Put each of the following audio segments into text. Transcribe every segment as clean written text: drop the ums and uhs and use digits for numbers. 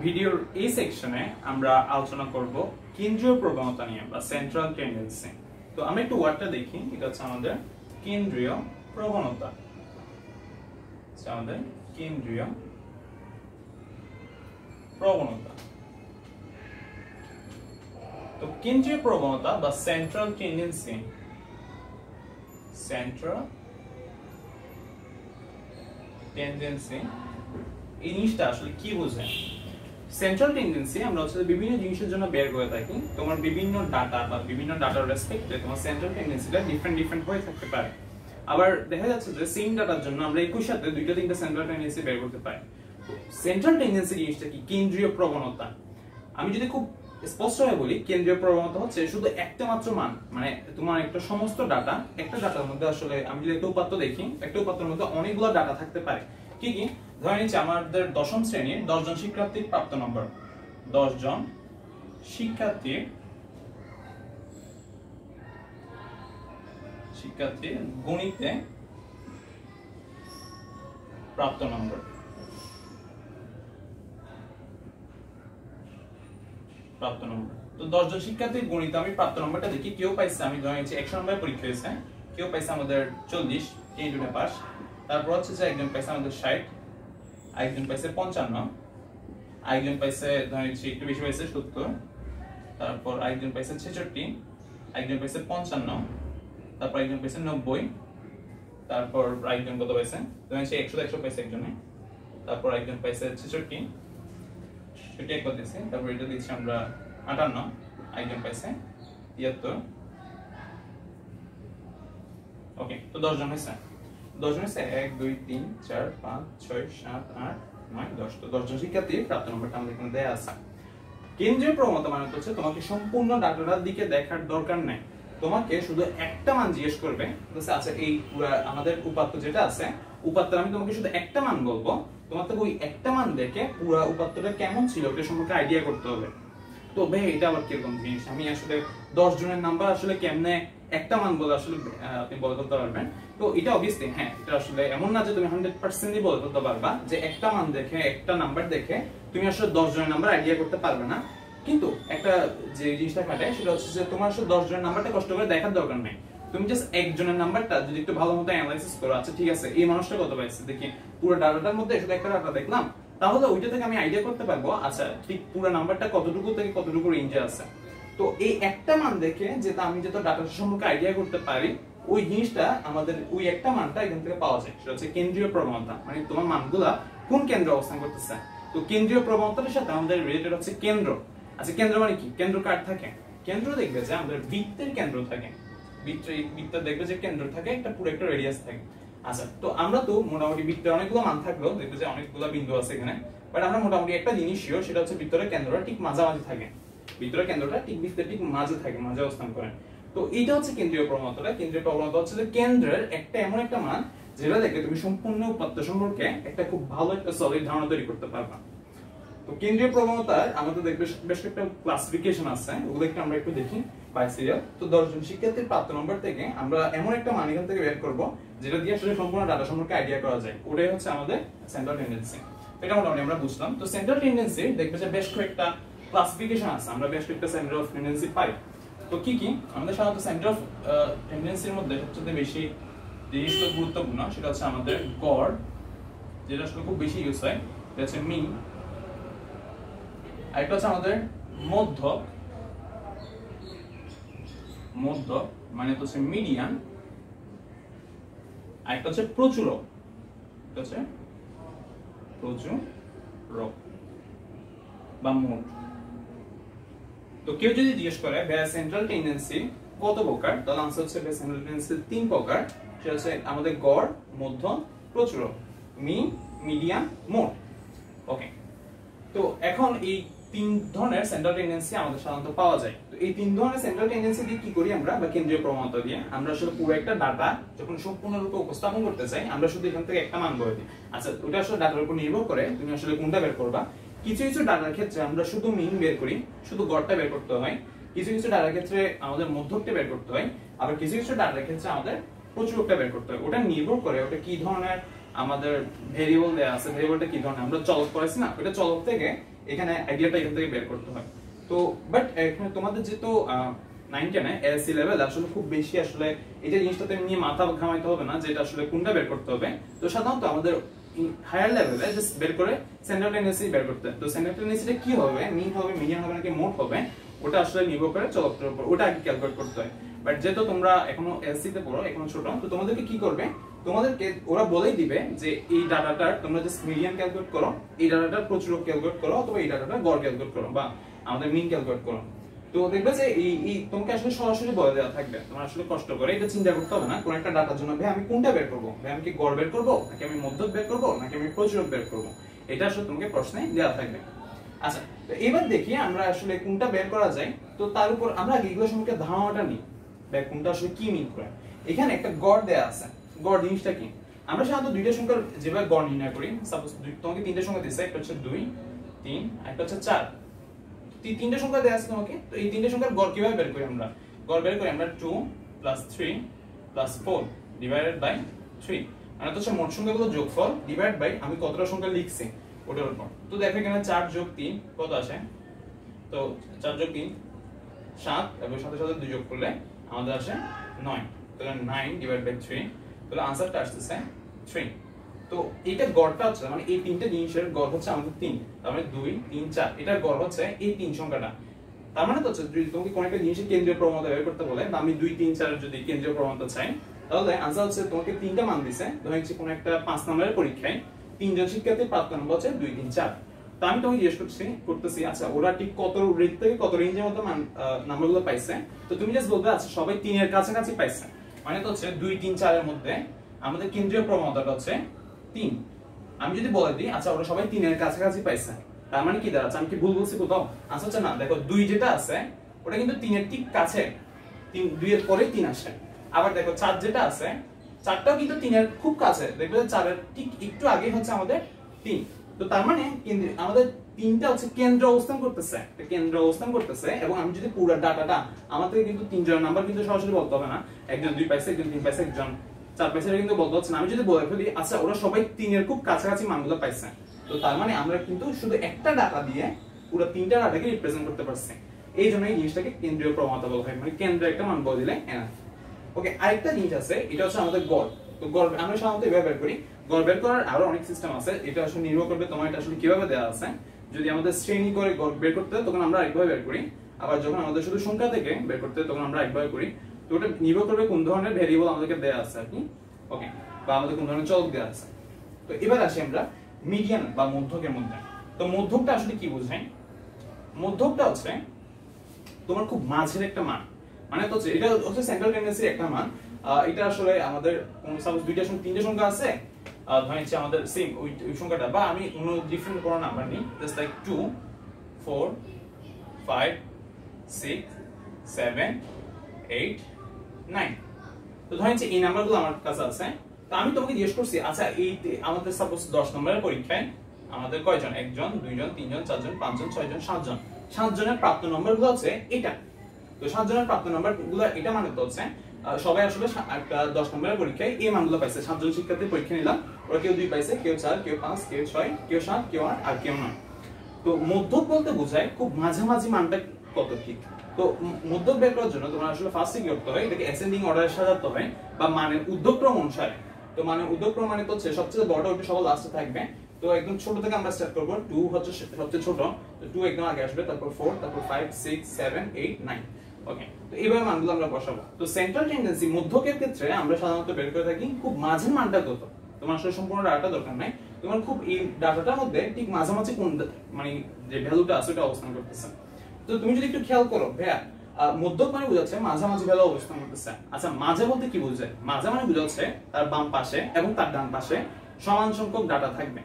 ভিডিওর এই সেকশনে আমরা আলোচনা করব কেন্দ্রীয় প্রবণতা নিয়ে বা সেন্ট্রাল টেন্ডেন্সি। তো আমরা একটু ওয়ার্ডটা দেখি, এটা হচ্ছে আমাদের কেন্দ্রীয় প্রবণতা। আমাদের কেন্দ্রীয় প্রবণতা। তো কেন্দ্রীয় প্রবণতা বা সেন্ট্রাল টেন্ডেন্সি, সেন্ট্রাল টেন্ডেন্সি এই জিনিসটা আসলে কি বোঝায়? সেন্ট্রাল টেন্ডেন্সি আমরা হচ্ছে বিভিন্ন জিনিসের জন্য বের করে থাকি। তোমার বিভিন্ন ডাটা বা বিভিন্ন ডাটার রেসপেক্টে তোমার সেন্ট্রাল টেন্ডেন্সিটা ডিফারেন্ট হয়ে থাকতে পারে। আবার দেখা যাচ্ছে যে সেম ডাটার জন্য আমরা একই সাথে দুইটা তিনটা সেন্ট্রাল টেন্ডেন্সি বের করতে পারি। সেন্ট্রাল টেন্ডেন্সি জিনিসটা কি? কেন্দ্রীয় প্রবণতা। আমি যদি খুব স্পষ্টভাবে বলি, কেন্দ্রীয় প্রবণতা হচ্ছে শুধু একটা মাত্র মান, মানে তোমার একটা সমস্ত ডাটা, একটা ডাটার মধ্যে আসলে আমি যদি একটা উপাত্ত দেখি, একটা উপাত্তের মধ্যে অনেকগুলো ডাটা থাকতে পারে। কি কি? ধরে নিচ্ছি আমাদের দশম শ্রেণীর 10 জন শিক্ষার্থীর প্রাপ্ত নম্বর, 10 জন শিক্ষার্থীর গণিতে প্রাপ্ত নম্বর। তো 10 জন শিক্ষার্থীর গণিতে আমি প্রাপ্ত নম্বরটা দেখি। কেউ পাইছে, আমি ধরে নিচ্ছি 100 নম্বরের পরীক্ষা হয়েছে, কেউ পাইছে আমাদের 40, এই দুটো পাস। তারপর হচ্ছে যে একজন পাইছে আমাদের 60, আরেকজন পাইছে 55, আরেকজন পাইছে ধরে নিচ্ছি একটু বেশি পাইছে 70, তারপর আরেকজন পাইছে 66, আরেকজন পাইছে 55, তারপর একজন পাইছে 90, তারপর আরেকজন কত পাইছে ধরে নিচ্ছি 100 পাইছে একজনে, তারপর একজন পাইছে 66, সেটা এক দিয়েছে, তারপর এটা দিচ্ছি আমরা 58, আরেকজন পাইছে 73। ওকে, তো 10 জন হয়েছে। 10 জন হয়েছে 1 2 3 4 5 6 7 8 9 10। তো 10 জন শিক্ষার্থীর প্রাপ্ত নম্বরটা আমাদের এখানে দেয়া আছে। কেন্দ্রীয় প্রবণতা মানে হচ্ছে তোমাকে সম্পূর্ণ ডাটাটার দিকে দেখার দরকার নাই, তোমাকে শুধু একটা মান জিজ্ঞেস করবে। আচ্ছা, এই পুরো আমাদের উপাত্ত যেটা আছে, উপাত্তের আমি তোমাকে শুধু একটা মান বলবো, তোমার তো ওই একটা মান দেখে পুরো উপাত্তটা কেমন ছিল ওটা সম্পর্কে আইডিয়া করতে হবে। তো ভাই এটা আবার কিরকম জিনিস? আমি আসলে 10 জনের নাম্বার আসলে কেমনে একটা মান বলে আসলে আপনি বলে করতে পারবেন? তো এটা অবভিয়াসলি হ্যাঁ, এটা আসলে এমন না যে তুমি 100% বলে করতে পারবা যে একটা মান দেখে, একটা নাম্বার দেখে তুমি আসলে 10 জনের নাম্বার আইডিয়া করতে পারবে না। কিন্তু একটা যে জিনিসটা খাটায় সেটা হচ্ছে যে তোমার আসলে 10 জনের নাম্বারটা কষ্ট করে দেখার দরকার নাই। তুমি জাস্ট একজনের নাম্বারটা যদি একটু ভালো মতো অ্যানালাইসিস করো, আচ্ছা ঠিক আছে এই মানুষটা কত পাইছে দেখি, পুরো ডাটাটার মধ্যে শুধু একটা ডাটা দেখলাম, তাহলে ওইটা থেকে আমি আইডিয়া করতে পারবো আচ্ছা ঠিক পুরো নাম্বারটা কতটুকু থেকে কতটুকু রেঞ্জে আছে। তো এই একটা মান দেখে যেটা আমি যত ডাটা সম্পর্কে আইডিয়া করতে পারি, ওই জিনিসটা আমাদের ওই একটা মানটা এখান থেকে পাওয়া যায়, সেটা হচ্ছে কেন্দ্রীয় প্রবণতা। মানে তোমার মানগুলা কোন কেন্দ্রে অবস্থান করতেছে। তো কেন্দ্রীয় প্রবণতার সাথে আমাদের রিলেটেড হচ্ছে কেন্দ্র। আচ্ছা কেন্দ্র মানে কি? কেন্দ্র কার থাকে? কেন্দ্র দেখবে যে আমাদের বৃত্তের কেন্দ্র থাকে, বৃত্ত দেখবে যে কেন্দ্র থাকে, একটা পুরো একটা রেডিয়াস থাকে। আচ্ছা, তো আমরা তো মোটামুটি বৃত্তের অনেকগুলো মান থাকলেও দেখবে যে অনেকগুলো বিন্দু আছে এখানে, বাট আমরা মোটামুটি একটা জিনিস শিওর, সেটা হচ্ছে বৃত্তের কেন্দ্রটা ঠিক মাঝামাঝি থাকে। বৃত্তের কেন্দ্রটা ঠিক বৃত্তের ঠিক মাঝে থাকে, মাঝে অবস্থান করে। তো এইটা হচ্ছে কেন্দ্রীয় প্রবণতা। কেন্দ্রীয় প্রবণতা হচ্ছে যে কেন্দ্রের একটা এমন একটা মান যেটা দেখে তুমি সম্পূর্ণ উপাত্ত সম্পর্কে একটা খুব ভালো একটা সলিড ধারণা তৈরি করতে পারবা। তো কেন্দ্রীয় প্রবণতার আমাদের দেখবে বেশ একটা ক্লাসিফিকেশন আছে, ওগুলো একটু আমরা একটু দেখি বাই সিরিয়াল। তো 10 জন শিক্ষার্থীর প্রাপ্ত নম্বর থেকে আমরা এমন একটা মান এখান থেকে বের করব যেটা দিয়ে আসলে সম্পূর্ণ ডাটা সম্পর্কে আইডিয়া করা যায়, ওটাই হচ্ছে আমাদের সেন্ট্রাল টেন্ডেন্সি। এটা মোটামুটি আমরা বুঝলাম। তো সেন্ট্রাল টেন্ডেন্সি দেখবে যে বেশ কয়েকটা ক্লাসিফিকেশন আছে, আমরা বেশ কয়েকটা সেন্টার অফ টেন্ডেন্সি পাই। তো কি কি? আমাদের সাধারণত সেন্টার অফ টেন্ডেন্সির মধ্যে সবচেয়ে বেশি জিনিসটা গুরুত্বপূর্ণ সেটা হচ্ছে আমাদের গড়, যেটা আসলে খুব বেশি ইউজ হয়, এটা হচ্ছে মিন। আরেকটা হচ্ছে আমাদের মধ্যক, মানে হচ্ছে মিডিয়ান। আরেকটা হচ্ছে প্রচুরক, এটা হচ্ছে প্রচুরক বা মোট। তো কেউ যদি জিজ্ঞেস করে ভাইয়া সেন্ট্রাল টেন্ডেন্সি কত প্রকার, তাহলে আনসার হচ্ছে ভাইয়া সেন্ট্রাল টেন্ডেন্সি 3 প্রকার। সেটা হচ্ছে আমাদের গড়, মধ্যক, প্রচুরক, মিন, মিডিয়ান, মোট। ওকে, তো এখন এই 3 ধরনের সেন্ট্রাল টেন্ডেন্সি আমাদের সাধারণত পাওয়া যায়। তো এই 3 ধরনের সেন্ট্রাল টেন্ডেন্সি দিয়ে কি করি আমরা, বা কেন্দ্রীয় প্রবণতা দিয়ে আমরা আসলে পুরো একটা ডাটা যখন সম্পূর্ণরূপে উপস্থাপন করতে চাই, আমরা শুধু এখান থেকে একটা মান বলে দিই। আচ্ছা, ওটা আসলে ডাটার উপর নির্ভর করে তুমি আসলে কোনটা বের করবা। কিছু কিছু ডাটার ক্ষেত্রে আমরা শুধু মিন বের করি, শুধু গড়টা বের করতে হয়। কিছু কিছু ডাটার ক্ষেত্রে আমাদের মধ্যকটা বের করতে হয়, আবার কিছু কিছু ডাটার ক্ষেত্রে আমাদের প্রচুরকটা বের করতে হয়। ওটা নির্ভর করে ওটা কি ধরনের আমাদের ভেরিয়েবল দেয়া আছে, ভেরিয়েবলটা কি ধরনের, আমরা চলক করেছি না, ওটা চলক থেকে এখানে আইডিয়াটা এখান থেকে বের করতে হয়। তো বাট এখানে তোমাদের যেহেতু 9 10 এসসি লেভেল আসলে খুব বেশি আসলে এটা জিনিসটাতে নিয়ে মাথা ঘামাইতে হবে না, যেটা আসলে কোনটা বের করতে হবে। তো সাধারণত আমাদের হায়ার লেভেলে জাস্ট বের করে সেন্ট্রাল টেন্ডেন্সি বের করতে। তো সেন্ট্রাল টেন্ডেন্সিটা কি হবে, মিন হবে, মিডিয়ান হবে নাকি মোড হবে, ওটা আসলে নির্ভর করে চলকের উপর, ওটা আগে ক্যালকুলেট করতে হয়। বাট যেহেতু তোমরা এখনো এসসি তে পড়ো, এখনো ছোট, তো তোমাদেরকে কি করবে, তোমাদেরকে ওরা বলেই দিবে যে এই ডাটাটার তোমরা জাস্ট মিডিয়ান ক্যালকুলেট করো, এই ডাটাটার প্রচুরক ক্যালকুলেট করো, অথবা এই ডাটাটার গড় ক্যালকুলেট করো, বা আমাদের মিন ক্যালকুলেট করো। তো দেখবে যে এই তোমাকে আসলে সরাসরি বলে দেওয়া থাকবে, তোমার আসলে কষ্ট করে এটা চিন্তা করতে হবে না কোন একটা ডাটার জন্য ভাই আমি কোনটা বের করব, ভাই আমি কি গড় বের করব, নাকি আমি মধ্যক বের করব, নাকি আমি প্রচুরক বের করব, এটা আসলে তোমাকে প্রশ্নে দেওয়া থাকবে। আচ্ছা, তো এবার দেখি আমরা আসলে কোনটা বের করা যায়। তো তার উপর আমরা আগে এগুলো সম্পর্কে ধারণাটা নিই, ভাই কোনটা আসলে কি মিন করে। এখানে একটা গড় দেয়া আছে, গড় জিনিসটা কি, আমরা সাধারণত দুইটা সংখ্যার যেভাবে গড় নির্ণয় করি, সাপোজ তোমাকে তিনটা সংখ্যা দিয়েছে, একটা হচ্ছে 2 3 আর একটা হচ্ছে 4, তিনটা সংখ্যা দেয়া আছে তোমাকে। তো এই তিনটা সংখ্যার গড় কিভাবে বের করি আমরা, গড় বের করি আমরা 2 + 3 + 4 ডিভাইডেড বাই 3, মানে তো হচ্ছে মোট সংখ্যাগুলো যোগফল ডিভাইড বাই আমি কতটা সংখ্যা লিখছি ওটার উপর। তো দেখো এখানে 4 + 3 কত আসে, তো 4 + 3 7, এবং সাথে সাথে 2 যোগ করলে আমাদের আসে 9, তাহলে 9 ডিভাইড বাই 3, তাহলে আনসারটা আসছে 3। তো এটা গড়টা হচ্ছে মানে এই তিনটা জিনিসের গড় হচ্ছে আমাদের 3, তার মানে 2 3 4, এটার গড় হচ্ছে এই তিন সংখ্যাটা। তার মানে তো হচ্ছে যদি তোমাকে কোন একটা জিনিসের কেন্দ্রীয় প্রবণতা বের করতে বলে, আমি 2 3 4 এর যদি কেন্দ্রীয় প্রবণতা চাই, তাহলে আনসার হচ্ছে তোমাকে তিনটা মান দিছে, ধরো হচ্ছে কোন একটা 5 নম্বরের পরীক্ষায় তিনজন শিক্ষার্থীর প্রাপ্ত নম্বর হচ্ছে 2 3 4। তো আমি তোমাকে জিজ্ঞেস করতেছি আচ্ছা ওরা ঠিক কত রেট থেকে কত রেঞ্জের মধ্যে নাম্বারগুলো পাইছে। তো তুমি জাস্ট বলবে আচ্ছা সবাই 3 এর কাছাকাছি পাইছে, মানে তো হচ্ছে 2 3 4 এর মধ্যে আমাদের কেন্দ্রীয় প্রবণতাটা হচ্ছে 3। আমি যদি বলে দিই আচ্ছা ওরা সবাই 3 এর কাছাকাছি পাইছে, তার মানে কি দাঁড়াচ্ছে, আমি কি ভুল বলছি কোথাও? আচ্ছা হচ্ছে না, দেখো 2 যেটা আছে ওটা কিন্তু 3 এর ঠিক কাছে, 2 এর পরে 3 আসে। আবার দেখো 4 যেটা আছে, 4টাও কিন্তু 3 এর খুব কাছে, দেখবে 4 এর ঠিক একটু আগে হচ্ছে আমাদের 3। তো তার মানে আমাদের তিনটা হচ্ছে কেন্দ্র অবস্থান করতেছে, কেন্দ্র অবস্থান করতেছে। এবং আমি যদি পুরো ডাটাটা, আমাদের কিন্তু তিনজনের নাম্বার কিন্তু সরাসরি বলতে হবে না, একজন 2 পাইছে, একজন 3 পাইছে, একজন 4 পাইছে, এটা কিন্তু বলতে হচ্ছে না। আমি যদি বলে ফেলি আচ্ছা ওরা সবাই 3 এর খুব কাছাকাছি মানগুলো পাইছে, তো তার মানে আমরা কিন্তু শুধু একটা ডাটা দিয়ে পুরো তিনটা ডাটাকে রিপ্রেজেন্ট করতে পারছি। এই জন্য এই জিনিসটাকে কেন্দ্রীয় প্রবণতা বলা হয়, মানে কেন্দ্রে একটা মান বলে দিলে এনাফ। ওকে, আরেকটা জিনিস আছে, এটা হচ্ছে আমাদের গড়। তো গড় আমরা সাধারণত এভাবে বের করি, গড় বের করার আরো অনেক সিস্টেম আছে, এটা আসলে নির্ভর করবে তোমার এটা আসলে কিভাবে দেওয়া আছে। যদি আমাদের শ্রেণী করে গড় বের করতে হয় তখন আমরা আরেকভাবে বের করি, আবার যখন আমাদের শুধু সংখ্যা থেকে বের করতে হয় তখন আমরা আরেকভাবে করি। তো ওটা নির্ভর করবে কোন ধরনের ভেরিয়েবল আমাদেরকে দেওয়া আছে আর কি, ওকে, বা আমাদের কোন ধরনের চলক দেওয়া আছে। তো এবার আসি আমরা মিডিয়ান বা মধ্যকের মধ্যে। তো মধ্যকটা আসলে কি বোঝায়, মধ্যকটা হচ্ছে তোমার খুব মাঝের একটা মান, মানে তো এটা হচ্ছে সেন্ট্রাল টেন্ডেন্সির একটা মান। এটা আসলে আমাদের সাপোজ দুইটা সংখ্যা তিনটা সংখ্যা আছে, ধরেন হচ্ছে আমাদের সেম ওই সংখ্যাটা, বা আমি অন্য ডিফারেন্ট কোনো নাম্বার নিই, জাস্ট লাইক 2 4 5 6 7 8 9। তো ধরেন যে এই নাম্বারগুলো আমার কাছে আছে। তো আমি তোমাকে জিজ্ঞেস করছি আচ্ছা এই আমাদের সাপোজ 10 নম্বরের পরীক্ষায় আমাদের কয়জন, একজন, দুইজন, তিনজন, চারজন, পাঁচজন, ছয়জন, সাতজন, 7 জনের প্রাপ্ত নম্বরগুলো হচ্ছে এটা। তো 7 জনের প্রাপ্ত নম্বরগুলো এটা মানে তো হচ্ছে সবাই আসলে একটা 10 নম্বরের পরীক্ষায় এই মানগুলো পাইছে। 7 জন শিক্ষার্থী পরীক্ষা নিলাম, ওরা কেউ 2 পাইছে, কেউ 4, কেউ 5, কেউ 6, কেউ 7, কেউ 8 আর কেউ 9। তো মধ্যক বলতে বোঝায় খুব মাঝামাঝি মানটা কত ঠিক। তো মধ্যক বের করার জন্য তোমার আসলে ফার্স্ট কি করতে হয়, এটাকে অ্যাসেন্ডিং অর্ডারে সাজাতে হয়, বা মানের ঊর্ধ্বক্রম অনুসারে। তো মানে ঊর্ধ্বক্রম মানে তো হচ্ছে সবচেয়ে বড় ওটা সবার লাস্টে থাকবে। তো একদম ছোট থেকে আমরা স্টার্ট করব, 2 হচ্ছে সবচেয়ে ছোট, তো 2 একদম আগে আসবে, তারপর 4, তারপর 5 6 7 8 9। ওকে, তো এইভাবে মানগুলো আমরা বসাবো। তো সেন্ট্রাল টেন্ডেন্সি মধ্যকের ক্ষেত্রে আমরা সাধারণত বের করে থাকি খুব মাঝের মানটা কত। তোমার আসলে সম্পূর্ণ ডাটা দরকার নাই, তোমার খুব এই ডাটাটার মধ্যে ঠিক মাঝামাঝি কোন মানে যে ভ্যালুটা আছে ওটা অবস্থান করতেছে। তো তুমি যদি একটু খেয়াল করো ভাইয়া, মধ্যক মানে বোঝাচ্ছে মাঝামাঝি ভ্যালু অবস্থান করতেছে। আচ্ছা মাঝে বলতে কি বোঝায়, মাঝে মানে বোঝাচ্ছে তার বাম পাশে এবং তার ডান পাশে সমান সংখ্যক ডাটা থাকবে।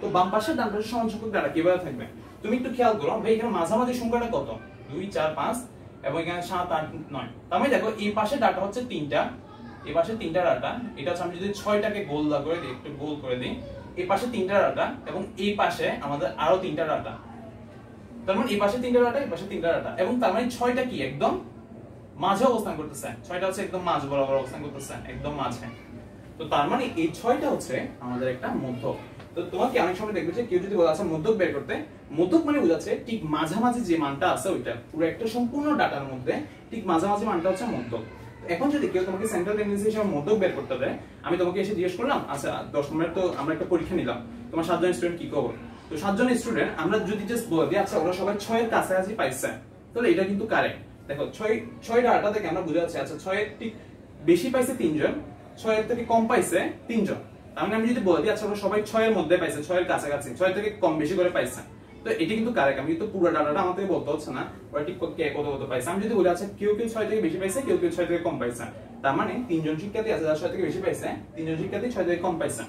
তো বাম পাশে ডান পাশে সমান সংখ্যক ডাটা কিভাবে থাকবে, তুমি একটু খেয়াল করো ভাই, এখানে মাঝামাঝি সংখ্যাটা কত, 2 4 5 এবং এখানে 7 8 9। তার মানে দেখো এই পাশে ডাটা হচ্ছে 3টা, এই পাশে 3টা ডাটা, এটা হচ্ছে আমি যদি 6টাকে গোল করে দিই, একটু গোল করে দিই, এই পাশে 3টা ডাটা এবং এই পাশে আমাদের আরো 3টা ডাটা। তার মানে এই পাশে 3টা ডাটা, এই পাশে 3টা ডাটা, এবং তার মানে 6টা কি একদম মাঝে অবস্থান করতেছে, 6টা হচ্ছে একদম মাঝ বরাবর অবস্থান করতেছে, একদম মাঝে। তো তার মানে এই 6টা হচ্ছে আমাদের একটা মধ্যক। তো তো তোমাকে অনেক সময় দেখবে যে কেউ যদি বলে আচ্ছা মধ্যক বের করতে, মধ্যক মানে বোঝাচ্ছে ঠিক মাঝামাঝি যে মানটা আছে ওইটা, পুরো একটা সম্পূর্ণ ডাটার মধ্যে ঠিক মাঝামাঝি মানটা হচ্ছে মধ্যক। এখন যদি কেউ তোমাকে সেন্ট্রাল টেন্ডেন্সি হিসেবে মধ্যক বের করতে দেয়, আমি তোমাকে এসে জিজ্ঞেস করলাম আচ্ছা 10 নম্বরের তো আমরা একটা পরীক্ষা নিলাম, তোমার 7 জন স্টুডেন্ট কি খবর? তো 7 জন স্টুডেন্ট আমরা যদি জাস্ট বলে দিই আচ্ছা ওরা সবাই 6 এর কাছাকাছি পাইছে, তাহলে এটা কিন্তু কারেক্ট। দেখো 6 ডাটা থেকে আমরা বুঝে যাচ্ছি আচ্ছা 6 এর ঠিক বেশি পাইছে 3 জন, 6 এর থেকে কম পাইছে 3 জন। তার মানে আমি যদি বলে দিই আচ্ছা ওরা সবাই 6 এর মধ্যে পাইছে, 6 এর কাছাকাছি, 6 থেকে কম বেশি করে পাইছে, তো এটি কিন্তু কারেক্ট। আমি কিন্তু পুরো ডাটাটা আমাদের বলতে হচ্ছে না ওরা ঠিক কে কত কত পাইছে। আমি যদি বলি আচ্ছা কেউ 6 থেকে বেশি পাইছে, কেউ 6 থেকে কম পাইছে, তার মানে 3 জন শিক্ষার্থী আছে যারা 6 থেকে বেশি পাইছে, 3 জন শিক্ষার্থী 6 থেকে কম পাইছে।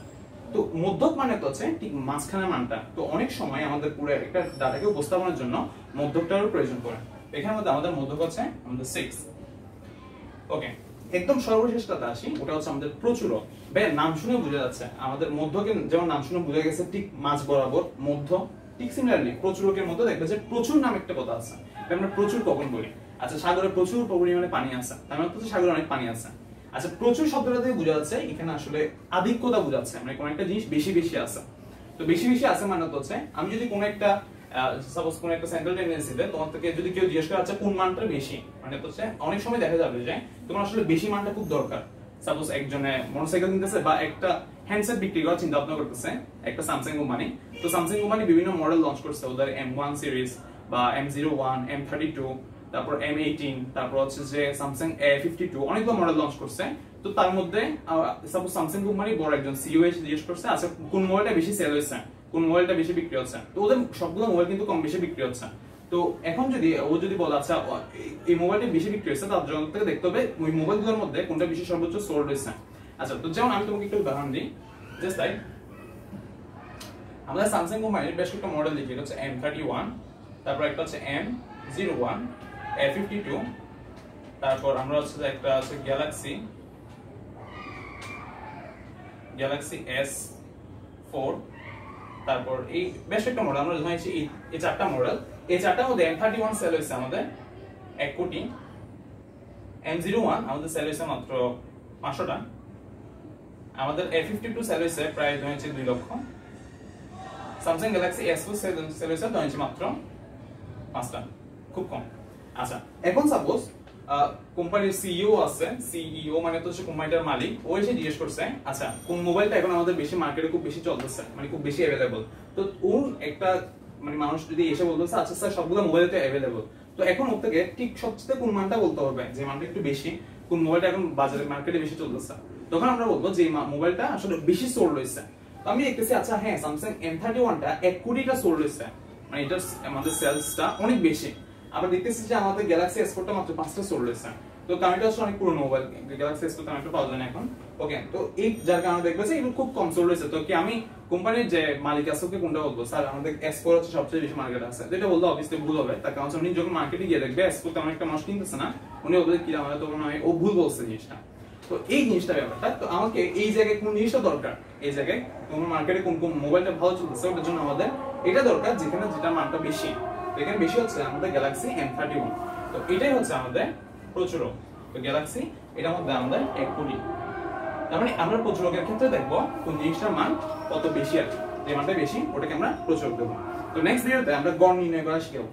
তো মধ্যক মানে তো হচ্ছে ঠিক মাঝখানের মানটা। তো অনেক সময় আমাদের পুরো একটা ডাটাকে উপস্থাপনের জন্য মধ্যকটারও প্রয়োজন পড়ে। এখানের মধ্যে আমাদের মধ্যক হচ্ছে আমাদের 6। ওকে, একদম সর্বশেষটাতে আসি, ওটা হচ্ছে আমাদের প্রচুরক। বের নাম শুনে বোঝা যাচ্ছে আমাদের মধ্যকে, যেমন নাম শুনে বোঝা গেছে ঠিক মাঝ বরাবর মধ্য, ঠিক সিমিলারলি প্রচুরকের মধ্যে দেখবে যে প্রচুর নাম একটা কথা আছে। আমরা প্রচুর কখন বলি? আচ্ছা সাগরে প্রচুর পরিমাণে পানি আছে, তার মানে হচ্ছে সাগরে অনেক পানি আছে। আচ্ছা প্রচুর শব্দটা থেকে বোঝা যাচ্ছে এখানে আসলে আধিক্যতা বোঝাচ্ছে, মানে কোন একটা জিনিস বেশি বেশি আছে। তো বেশি বেশি আছে মানে হচ্ছে আমি যদি কোন একটা সাপোজ কোন একটা সেন্ট্রাল টেন্ডেন্সিতে তোমার থেকে যদি কেউ জিজ্ঞেস করে আচ্ছা কোন মানটা বেশি, মানে হচ্ছে অনেক সময় দেখা যাবে যে তোমার আসলে বেশি মানটা খুব দরকার। সাপোজ একজনে মোটরসাইকেল কিনতেছে বা একটা হ্যান্ডসেট বিক্রি করার চিন্তা ভাবনা করতেছে, একটা স্যামসাং কোম্পানি। তো স্যামসাং কোম্পানি বিভিন্ন মডেল লঞ্চ করছে, ওদের M1 সিরিজ বা M01, M32, তারপর M18, তারপর হচ্ছে যে স্যামসাং A52, অনেকগুলো মডেল লঞ্চ করছে। তো তার মধ্যে সাপোজ স্যামসাং কোম্পানি বড় একজন সিইও এসে জিজ্ঞেস করছে আচ্ছা কোন মোবাইলটা বেশি সেল হয়েছে, কোন মোবাইলটা বেশি বিক্রি হচ্ছে। তো ওদের সবগুলো মোবাইল কিন্তু কম বেশি বিক্রি হচ্ছে। তো এখন যদি ও যদি বলে আচ্ছা এই মোবাইলটা বেশি বিক্রি হচ্ছে, তার জন্য থেকে দেখতে হবে ওই মোবাইলগুলোর মধ্যে কোনটা বেশি সর্বোচ্চ সোল্ড হয়েছে। আচ্ছা তো যেমন আমি তোমাকে একটু উদাহরণ দিই, জাস্ট লাইক আমাদের স্যামসাং কোম্পানির বেশ একটা মডেল দেখি, এটা হচ্ছে M31, তারপর একটা হচ্ছে M01, A52, তারপর আমরা হচ্ছে একটা আছে গ্যালাক্সি S4, তারপর এই বেশ একটা মডেল আমরা জানাইছি এই চারটা মডেল। এই চারটার মধ্যে M31 সেল হয়েছে আমাদের 1 কোটি, M01 আমাদের সেল হয়েছে মাত্র 500টা, আমাদের A52 সেল হয়েছে প্রায় 2 লক্ষ, স্যামসাং গ্যালাক্সি S4 সেল হয়েছে মাত্র 5টা, খুব কম। আচ্ছা এখন সাপোজ কোম্পানির সিইও আছে, সিইও মানে তো হচ্ছে কোম্পানিটার মালিক, ও এসে জিজ্ঞেস করছে আচ্ছা কোন মোবাইলটা এখন আমাদের বেশি মার্কেটে খুব বেশি চলতেছে, মানে খুব বেশি अवेलेबल। তো ওর একটা মানে মানুষ যদি এসে বলতেছে আচ্ছা স্যার সবগুলো মোবাইলে তো अवेलेबल, তো এখন ওর থেকে ঠিক সবচেয়ে কোন মানটা বলতে হবে যে মানটা একটু বেশি, কোন মোবাইলটা এখন বাজারে মার্কেটে বেশি চলতেছে, তখন আমরা বলবো যে মোবাইলটা আসলে বেশি সোল্ড হয়েছে। তো আমি দেখতেছি আচ্ছা হ্যাঁ স্যামসাং M31টা 1 কোটিটা সোল্ড হয়েছে, মানে এটা আমাদের সেলসটা অনেক বেশি। আবার দেখতেছি যে আমাদের গ্যালাক্সি S4টা মাত্র 5টা সোল্ড হয়েছে। তো কারণটা আসলে অনেক পুরনো মোবাইল, গ্যালাক্সি S4 তো একটা পাওয়া যায় না এখন। ওকে, তো এই যার কারণে দেখবে যে এগুলো খুব কম সোল্ড হয়েছে। তো কি আমি কোম্পানির যে মালিক আছে ওকে কোনটা বলবো স্যার আমাদের S4 হচ্ছে সবচেয়ে বেশি মার্কেট আছে, যেটা বললে অবভিয়াসলি ভুল হবে। তার কারণ উনি যখন মার্কেটে গিয়ে দেখবে S4 তেমন একটা মানুষ কিনতেছে না, উনি বলবে কি আমাদের তখন ও ভুল বলছে জিনিসটা। তো এই জিনিসটা ব্যাপারটা, তো আমাকে এই জায়গায় কোন জিনিসটা দরকার, এই জায়গায় কোন মার্কেটে কোন কোন মোবাইলটা ভালো চলতেছে ওটার জন্য আমাদের এটা দরকার যেখানে যেটা মানটা বেশি। এখানে বেশি হচ্ছে আমাদের গ্যালাক্সি M31, তো এটাই হচ্ছে আমাদের প্রচুরক। তো গ্যালাক্সি এটার মধ্যে আমাদের 1 কোটি, তার মানে আমরা প্রচুরকের ক্ষেত্রে দেখবো কোন জিনিসটার মান কত বেশি আছে, যে মানটা বেশি ওটাকে আমরা প্রচুরক দেবো। তো নেক্সট ভিডিওতে আমরা গড় নির্ণয় করা শিখব।